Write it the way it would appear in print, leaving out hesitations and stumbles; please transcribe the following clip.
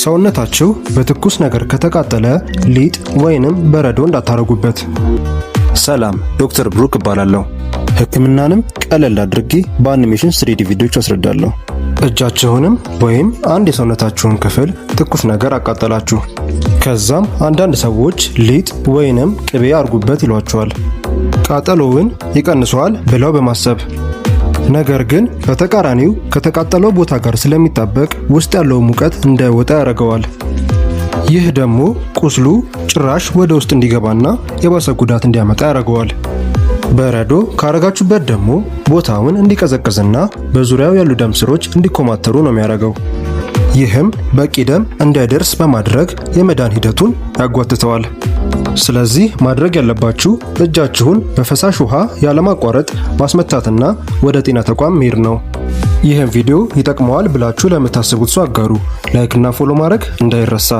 ሰውነታችሁ በትኩስ ነገር ከተቃጠለ ሊጥ ወይንም በረዶ እንዳታረጉበት። ሰላም፣ ዶክተር ብሩክ እባላለሁ። ህክምናንም ቀለል አድርጌ በአኒሜሽን 3D ቪዲዮዎች አስረዳለሁ። እጃችሁንም ወይም አንድ የሰውነታችሁን ክፍል ትኩስ ነገር አቃጠላችሁ። ከዛም አንዳንድ ሰዎች ሊጥ ወይንም ቅቤ አርጉበት ይሏቸዋል፣ ቃጠሎውን ይቀንሰዋል ብለው በማሰብ። ነገር ግን በተቃራኒው ከተቃጠለው ቦታ ጋር ስለሚጣበቅ ውስጥ ያለው ሙቀት እንዳይወጣ ያደርገዋል። ይህ ደግሞ ቁስሉ ጭራሽ ወደ ውስጥ እንዲገባና የባሰ ጉዳት እንዲያመጣ ያደርገዋል። በረዶ ካረጋችሁበት ደግሞ ቦታውን እንዲቀዘቅዝና በዙሪያው ያሉ ደም ስሮች እንዲኮማተሩ ነው የሚያደርገው። ይህም በቂ ደም እንዳይደርስ በማድረግ የመዳን ሂደቱን ያጓትተዋል። ስለዚህ ማድረግ ያለባችሁ እጃችሁን በፈሳሽ ውሃ ያለማቋረጥ ማስመታትና ወደ ጤና ተቋም መሄድ ነው። ይህን ቪዲዮ ይጠቅመዋል ብላችሁ ለምታስቡት ሰው አጋሩ። ላይክ እና ፎሎ ማድረግ እንዳይረሳ።